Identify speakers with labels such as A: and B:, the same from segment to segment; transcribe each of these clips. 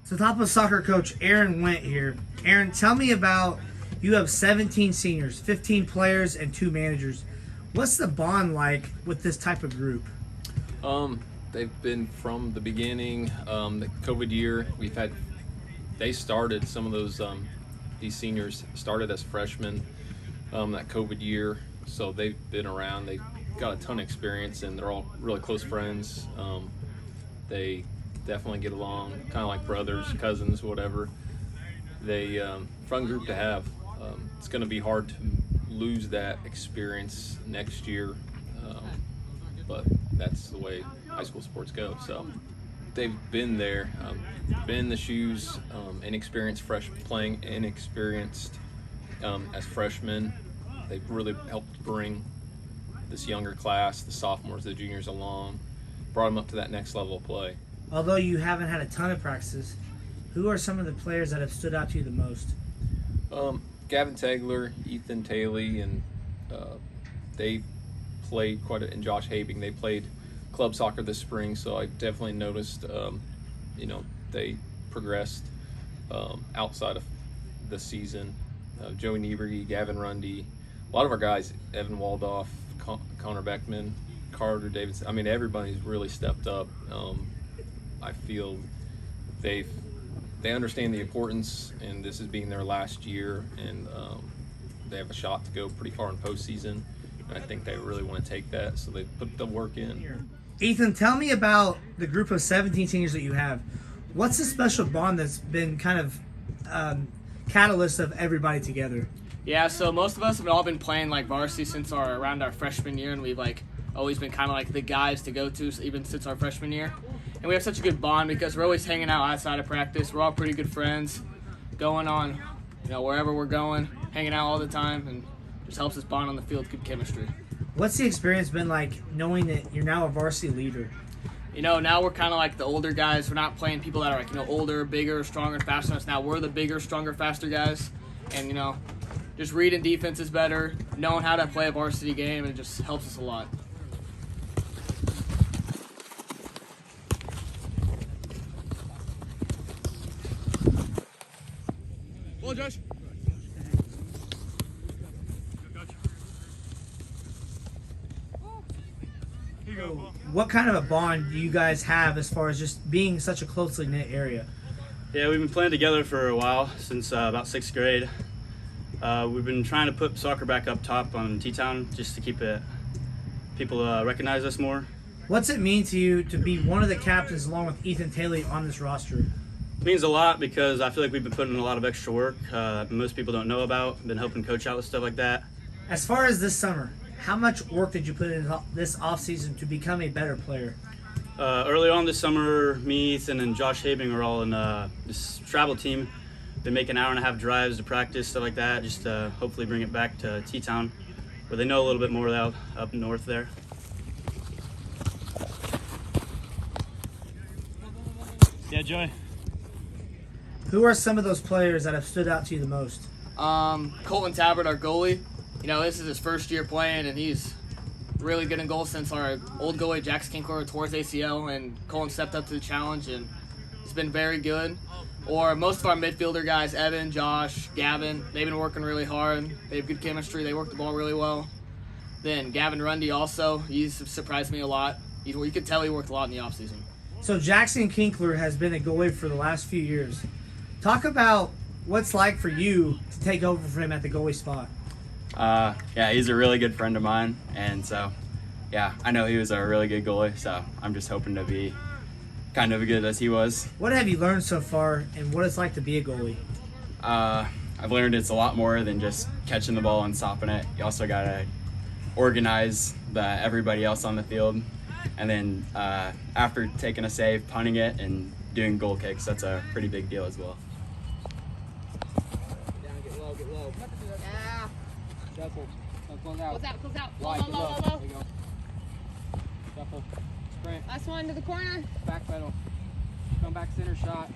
A: So top of soccer coach Aaron Wendt here. Aaron, tell me about, you have 17 seniors, 15 players, and 2 managers. What's the bond like with this type of group?
B: They've been from the beginning. The COVID year, they started some of those. These seniors started as freshmen that COVID year, so they've been around. They've got a ton of experience, and they're all really close friends. They definitely get along, kind of like brothers, cousins, whatever. They fun group to have. It's going to be hard to lose that experience next year, but that's the way high school sports go. So they've been there, been in the shoes, inexperienced as freshmen. They've really helped bring this younger class, the sophomores, the juniors along, brought them up to that next level of play.
A: Although you haven't had a ton of practices, who are some of the players that have stood out to you the most?
B: Gavin Tegler, Ethan Taylor, and they played and Josh Habing, they played club soccer this spring, so I definitely noticed, they progressed outside of the season. Joey Nieberge, Gavin Rundy, a lot of our guys, Evan Waldoff, Connor Beckman, Carter Davidson. I mean, everybody's really stepped up. I feel they understand the importance, and this is being their last year, and they have a shot to go pretty far in postseason. And I think they really want to take that, so they put the work in.
A: Ethan, tell me about the group of 17 seniors that you have. What's the special bond that's been kind of catalyst of everybody together?
C: Yeah, so most of us have all been playing like varsity since around our freshman year, and we've always been kind of like the guys to go to even since our freshman year. And we have such a good bond because we're always hanging out outside of practice. We're all pretty good friends, going on, wherever we're going, hanging out all the time, and just helps us bond on the field, good chemistry.
A: What's the experience been like knowing that you're now a varsity leader?
C: Now we're kind of like the older guys. We're not playing people that are like, older, bigger, stronger, faster than us. Now we're the bigger, stronger, faster guys. And, just reading defenses better, knowing how to play a varsity game, and it just helps us a lot.
D: Well, Josh.
A: What kind of a bond do you guys have as far as just being such a closely knit area?
D: Yeah, we've been playing together for a while, since about 6th grade. We've been trying to put soccer back up top on T-Town just to keep people recognize us more.
A: What's it mean to you to be one of the captains along with Ethan Taylor on this roster?
D: It means a lot because I feel like we've been putting in a lot of extra work most people don't know about. Been helping coach out with stuff like that.
A: As far as this summer, how much work did you put in this offseason to become a better player?
D: Early on this summer, me, Ethan, and Josh Habing are all in this travel team. Been making 1.5 hour drives to practice, stuff like that, just to hopefully bring it back to T-Town, where they know a little bit more up north there. Yeah, Joey.
A: Who are some of those players that have stood out to you the most?
C: Colton Tabbert, our goalie. This is his first year playing, and he's really good in goal since our old goalie, Jackson Kinkler, tore his ACL, and Colton stepped up to the challenge, and he's been very good. Or most of our midfielder guys, Evan, Josh, Gavin, they've been working really hard. They have good chemistry. They work the ball really well. Then Gavin Rundy also, he's surprised me a lot. You could tell he worked a lot in the offseason.
A: So Jackson Kinkler has been a goalie for the last few years. Talk about what's like for you to take over for him at the goalie spot.
E: Yeah, he's a really good friend of mine, and so, yeah, I know he was a really good goalie, so I'm just hoping to be kind of as good as he was.
A: What have you learned so far, and what it's like to be a goalie?
E: I've learned it's a lot more than just catching the ball and stopping it. You also got to organize everybody else on the field, and then after taking a save, punting it, and doing goal kicks, that's a pretty big deal as well.
F: Get low. Yeah.
G: Shuffle. Close out.
F: Close out.
G: Wide,
F: Low.
G: There you go. Shuffle. Sprint.
F: Last one to the corner.
G: Back pedal. Come back center shot.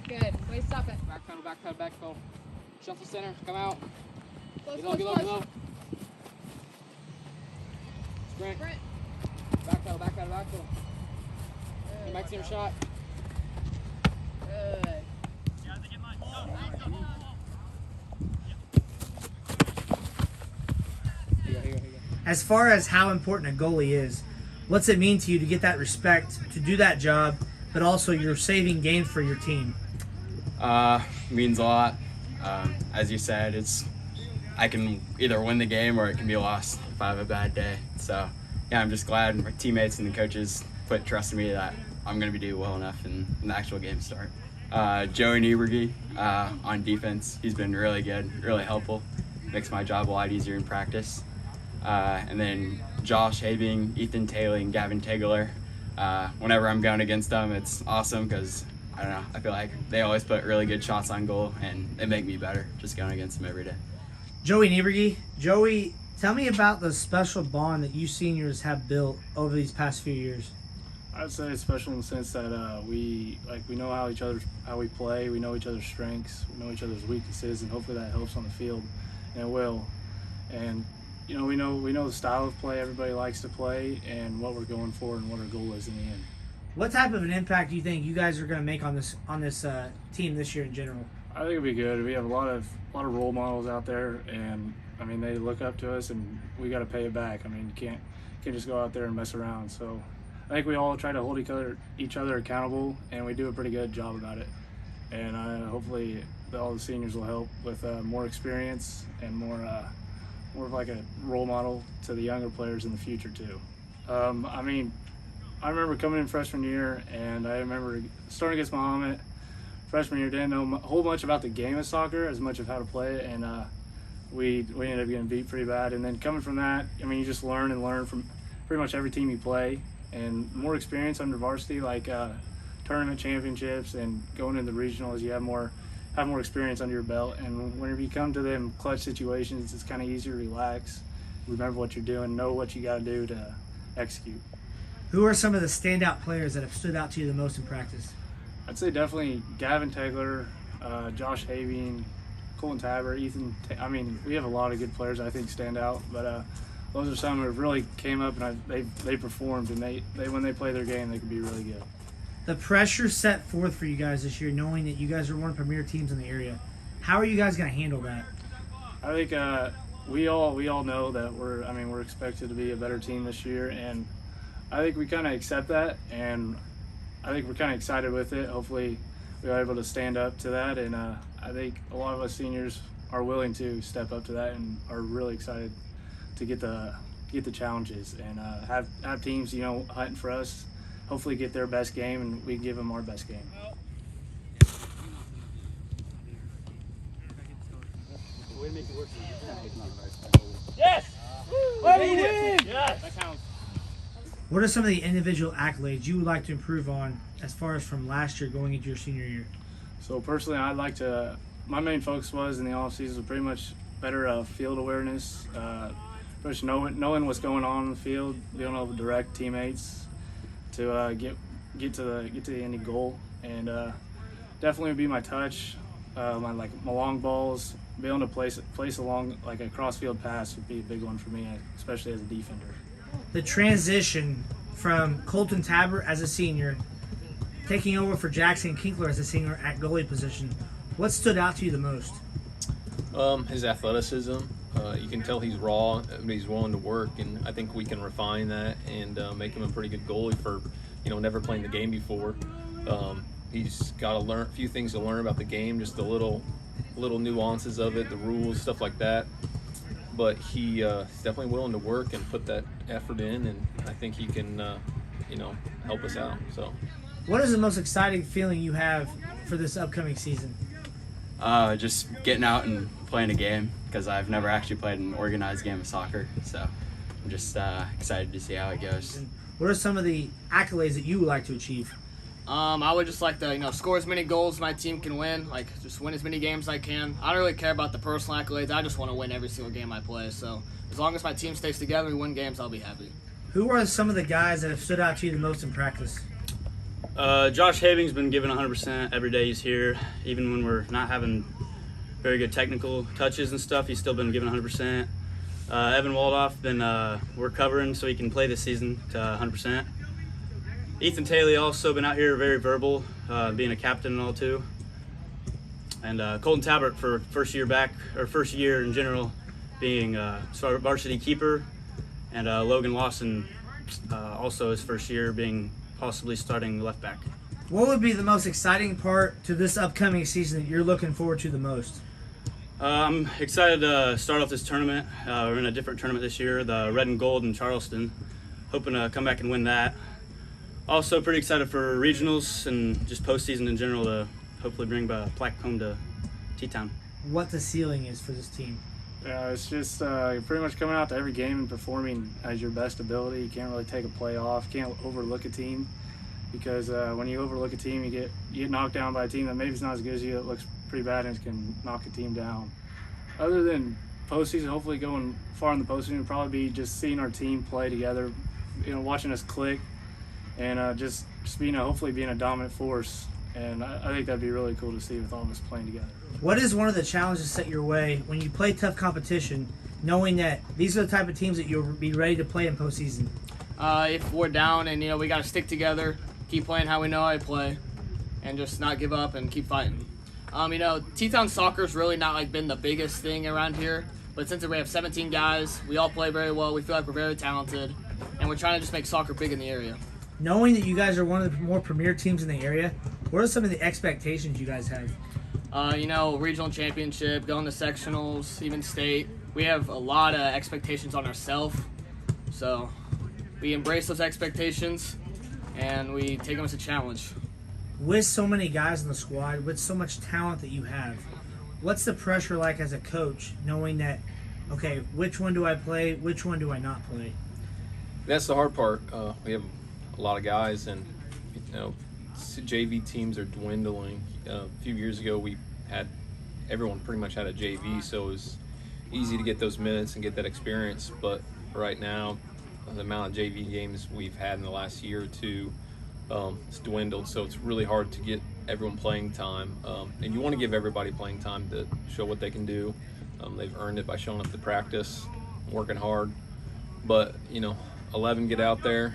F: Good. Way to stop it.
G: Back pedal. Shuffle center. Come out.
F: Close.
G: Get low. Sprint. Back pedal. My team shot.
F: Good.
G: Here you go.
A: As far as how important a goalie is, what's it mean to you to get that respect, to do that job, but also you're saving games for your team?
E: Means a lot. As you said, I can either win the game or it can be lost if I have a bad day. So yeah, I'm just glad my teammates and the coaches put trust in me that I'm going to be doing well enough in the actual game start. Joey Nieberge on defense, he's been really good, really helpful. Makes my job a lot easier in practice. And then Josh Habing, Ethan Taylor, and Gavin Tegler. Whenever I'm going against them, it's awesome because, I don't know, I feel like they always put really good shots on goal and they make me better just going against them every day.
A: Joey Nieberge. Joey, tell me about the special bond that you seniors have built over these past few years.
H: I'd say it's special in the sense that we know how we play, we know each other's strengths, we know each other's weaknesses, and hopefully that helps on the field, and it will. And we know the style of play everybody likes to play, and what we're going for, and what our goal is in the end.
A: What type of an impact do you think you guys are going to make on this team this year in general?
H: I think it'll be good. We have a lot of role models out there, and I mean they look up to us, and we got to pay it back. I mean you can't just go out there and mess around. So I think we all try to hold each other accountable, and we do a pretty good job about it. And hopefully all the seniors will help with more experience and more of like a role model to the younger players in the future too. I mean, I remember coming in freshman year, and I remember starting against Muhammad. Freshman year, didn't know a whole bunch about the game of soccer as much of how to play it, and we ended up getting beat pretty bad. And then coming from that, I mean, you just learn from pretty much every team you play, and more experience under varsity, like tournament championships and going into regionals, you have more experience under your belt. And whenever you come to them clutch situations, it's kind of easier to relax, remember what you're doing, know what you got to do to execute.
A: Who are some of the standout players that have stood out to you the most in practice?
H: I'd say definitely Gavin Tegler, Josh Having, Colton Tabor, Ethan. I mean, we have a lot of good players I think stand out, but those are some who really came up and they performed, and they when they play their game, they can be really good.
A: The pressure set forth for you guys this year, knowing that you guys are one of the premier teams in the area. How are you guys going to handle that?
H: I think we all know that we're expected to be a better team this year, and I think we kind of accept that, and I think we're kind of excited with it. Hopefully we are able to stand up to that, and I think a lot of us seniors are willing to step up to that and are really excited to get the challenges and have teams hunting for us. Hopefully get their best game, and we give them our best game.
G: Yes!
C: Yes!
G: That counts.
A: What are some of the individual accolades you would like to improve on as far as from last year going into your senior year?
H: So personally, my main focus was in the off season was pretty much better field awareness, pretty much knowing what's going on in the field, being able to direct teammates to get to the ending goal, and definitely would be my touch, my long balls, be able to place along like a cross-field pass would be a big one for me, especially as a defender.
A: The transition from Colton Tabor as a senior, taking over for Jackson Kinkler as a senior at goalie position, what stood out to you the most?
B: His athleticism. You can tell he's raw, but he's willing to work, and I think we can refine that and make him a pretty good goalie for, never playing the game before. He's got to learn a few things to learn about the game, just the little nuances of it, the rules, stuff like that. But he's definitely willing to work and put that effort in, and I think he can, help us out. So,
A: what is the most exciting feeling you have for this upcoming season?
E: Just getting out and playing a game, because I've never actually played an organized game of soccer. So I'm just excited to see how it goes.
A: What are some of the accolades that you would like to achieve?
C: I would just like to, score as many goals my team can win. Like, just win as many games as I can. I don't really care about the personal accolades. I just want to win every single game I play. So as long as my team stays together and we win games, I'll be happy.
A: Who are some of the guys that have stood out to you the most in practice?
D: Josh Having's been giving 100% every day he's here. Even when we're not having very good technical touches and stuff, he's still been giving 100%. Evan Waldoff, we're covering so he can play this season to 100%. Ethan Taylor also been out here very verbal, being a captain and all too. And Colton Tabbert for first year in general, being varsity keeper, and Logan Lawson also his first year being possibly starting left back.
A: What would be the most exciting part to this upcoming season that you're looking forward to the most?
D: I'm excited to start off this tournament. We're in a different tournament this year, the Red and Gold in Charleston. Hoping to come back and win that. Also pretty excited for regionals and just postseason in general to hopefully bring Plaque home to T-Town.
A: What the ceiling is for this team?
H: It's just pretty much coming out to every game and performing as your best ability. You can't really take a play off. Can't overlook a team, because when you overlook a team, you get knocked down by a team that maybe is not as good as you. It looks pretty bad and can knock a team down. Other than postseason, hopefully going far in the postseason would probably be just seeing our team play together, watching us click, and just hopefully being a dominant force. And I think that'd be really cool to see with all of us playing together.
A: What is one of the challenges set your way when you play tough competition, knowing that these are the type of teams that you'll be ready to play in postseason?
C: If we're down and we got to stick together, keep playing how we know how to play, and just not give up and keep fighting. T-Town soccer's really not been the biggest thing around here, but since we have 17 guys, we all play very well. We feel like we're very talented, and we're trying to just make soccer big in the area.
A: Knowing that you guys are one of the more premier teams in the area, what are some of the expectations you guys have?
C: Regional championship, going to sectionals, even state. We have a lot of expectations on ourselves, so we embrace those expectations and we take them as a challenge.
A: With so many guys in the squad, with so much talent that you have, what's the pressure like as a coach, knowing that, okay, which one do I play, which one do I not play?
B: That's the hard part. We have a lot of guys, and JV teams are dwindling. A few years ago, everyone pretty much had a JV, so it was easy to get those minutes and get that experience. But right now, the amount of JV games we've had in the last year or two, it's dwindled. So it's really hard to get everyone playing time, and you want to give everybody playing time to show what they can do. They've earned it by showing up to practice, working hard. But 11 get out there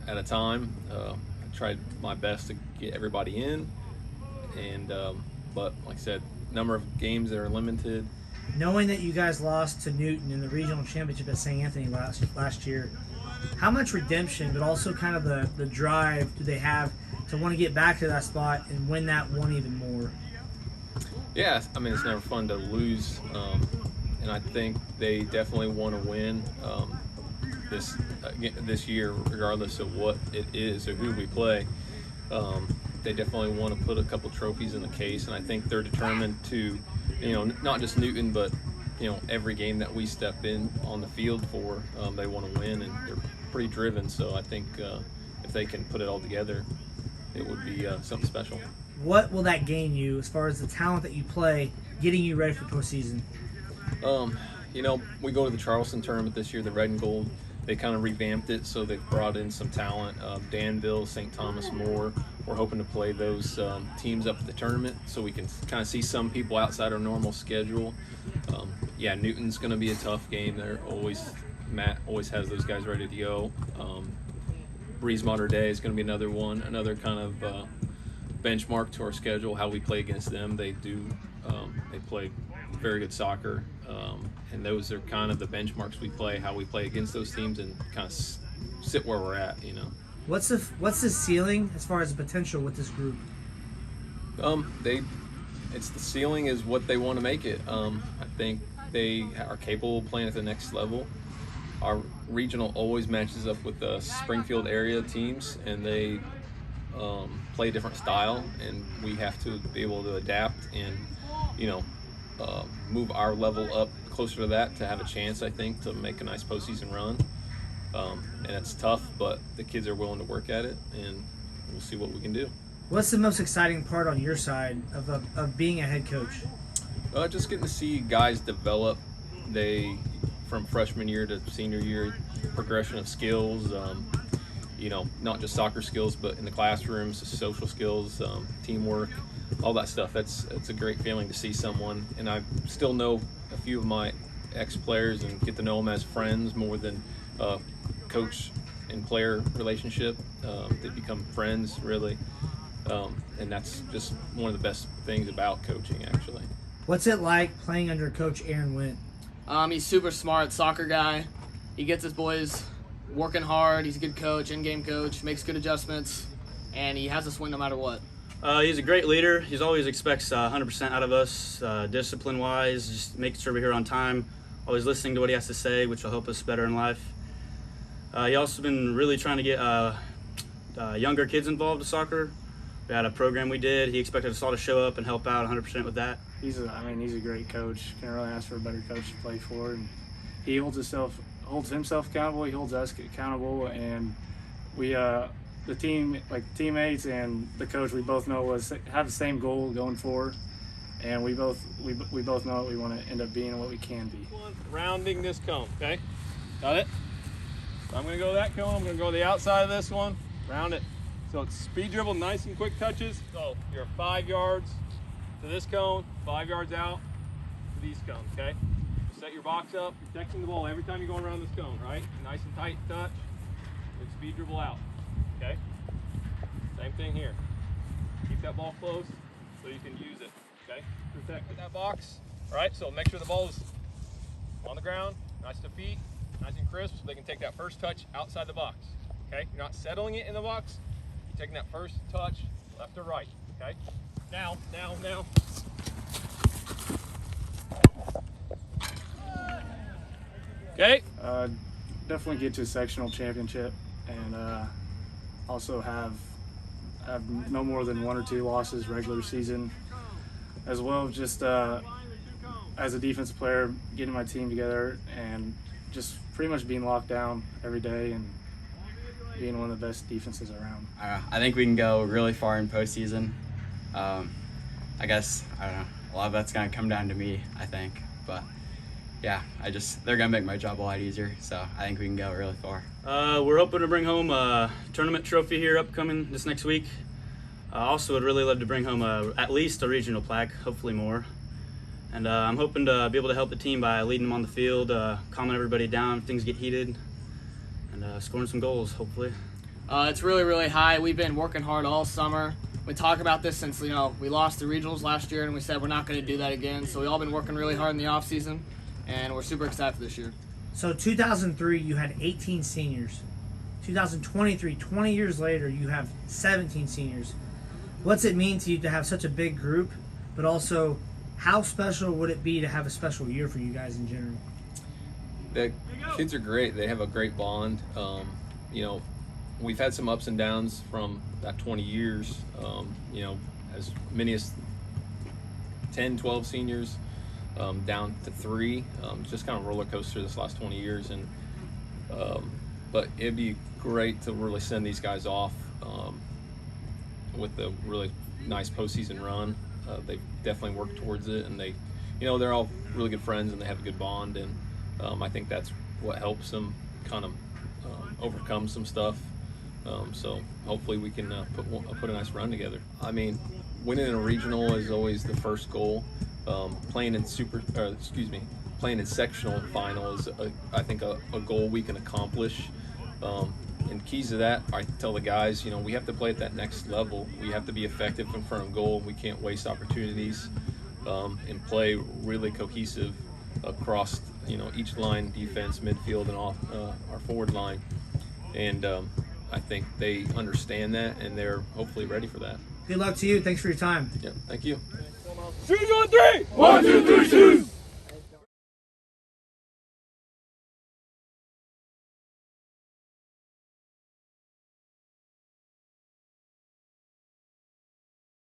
B: at a time. I tried my best to get everybody in, and but like I said, number of games that are limited.
A: Knowing that you guys lost to Newton in the regional championship at St. Anthony last year, how much redemption, but also kind of the drive do they have to want to get back to that spot and win that one even more?
B: Yeah, it's never fun to lose, and I think they definitely want to win this year, regardless of what it is or who we play. They definitely want to put a couple trophies in the case, and I think they're determined to, not just Newton, but every game that we step in on the field for, they want to win, and they're pretty driven. So I think if they can put it all together, it would be something special.
A: What will that gain you as far as the talent that you play, getting you ready for postseason?
B: We go to the Charleston tournament this year, the Red and Gold. They kind of revamped it, so they've brought in some talent. Danville, St. Thomas More. We're hoping to play those teams up at the tournament, so we can kind of see some people outside our normal schedule. Newton's going to be a tough game. Matt always has those guys ready to go. Breeze Mater Day is going to be another one, another kind of benchmark to our schedule. How we play against them, they play very good soccer. And those are kind of the benchmarks we play, how we play against those teams, and kind of sit where we're at,
A: What's the ceiling as far as the potential with this group?
B: It's the ceiling is what they want to make it. I think they are capable of playing at the next level. Our regional always matches up with the Springfield area teams, and they play a different style, and we have to be able to adapt and move our level up closer to that to have a chance, I think, to make a nice postseason run. And it's tough, but the kids are willing to work at it, and we'll see what we can do.
A: What's the most exciting part on your side of being a head coach?
B: Just getting to see guys develop. From freshman year to senior year, progression of skills, not just soccer skills, but in the classrooms, social skills, teamwork, all that stuff. It's a great feeling to see someone, and I still know a few of my ex-players and get to know them as friends more than coach and player relationship. They become friends, really. And that's just one of the best things about coaching, actually.
A: What's it like playing under Coach Aaron Wendt?
C: He's super smart, soccer guy. He gets his boys working hard. He's a good coach, in-game coach, makes good adjustments, and he has us win no matter what.
D: He's a great leader. He always expects 100% out of us, discipline-wise, just making sure we're here on time, always listening to what he has to say, which will help us better in life. He also been really trying to get younger kids involved with soccer. We had a program we did. He expected us all to show up and help out 100% with that.
H: He's a great coach. Can't really ask for a better coach to play for. And he holds himself accountable. He holds us accountable, and we the team, like teammates and the coach, we both know have the same goal going forward, and we both know what we want to end up being and what we can be.
G: Rounding this cone, okay? Got it? So I'm going to go that cone. I'm going to go to the outside of this one. Round it. So it's speed dribble, nice and quick touches. So you're 5 yards to this cone, 5 yards out to these cones, okay? Set your box up, protecting the ball every time you're going around this cone, right? Nice and tight touch, and speed dribble out, okay? Same thing here. Keep that ball close so you can use it, okay? Protect that box, all right? So make sure the ball's on the ground, nice to feet, nice and crisp, so they can take that first touch outside the box, okay? You're not settling it in the box, you're taking that first touch left or right, okay? Now. Okay.
H: Definitely get to a sectional championship, and also have no more than 1 or 2 losses regular season, as well as just as a defensive player, getting my team together and just pretty much being locked down every day and being one of the best defenses around.
E: I think we can go really far in postseason. I guess, I don't know, a lot of that's going to come down to me, I think. But yeah, they're going to make my job a lot easier, so I think we can go really far.
D: We're hoping to bring home a tournament trophy here upcoming this next week. I also would really love to bring home at least a regional plaque, hopefully more. And I'm hoping to be able to help the team by leading them on the field, calming everybody down if things get heated, and scoring some goals, hopefully.
C: It's really, really high. We've been working hard all summer. We talk about this since, we lost the regionals last year, and we said we're not going to do that again. So we all been working really hard in the off season, and we're super excited for this year.
A: So 2003, you had 18 seniors. 2023, 20 years later, you have 17 seniors. What's it mean to you to have such a big group, but also how special would it be to have a special year for you guys in general?
B: The kids are great. They have a great bond. We've had some ups and downs from that 20 years. As many as 10, 12 seniors down to 3. Just kind of roller coaster this last 20 years. But it'd be great to really send these guys off with a really nice postseason run. They've definitely worked towards it, and they're all really good friends and they have a good bond, and I think that's what helps them kind of overcome some stuff. So hopefully we can put a nice run together. I mean, winning a regional is always the first goal. Playing in sectional final is I think a goal we can accomplish. And keys to that, I tell the guys, we have to play at that next level. We have to be effective in front of goal. We can't waste opportunities, and play really cohesive across, each line, defense, midfield, and all our forward line. And I think they understand that, and they're hopefully ready for that.
A: Good luck to you. Thanks for your time.
B: Yeah, thank you.
G: Shoes on 3!
I: 1, 2, 3, shoes!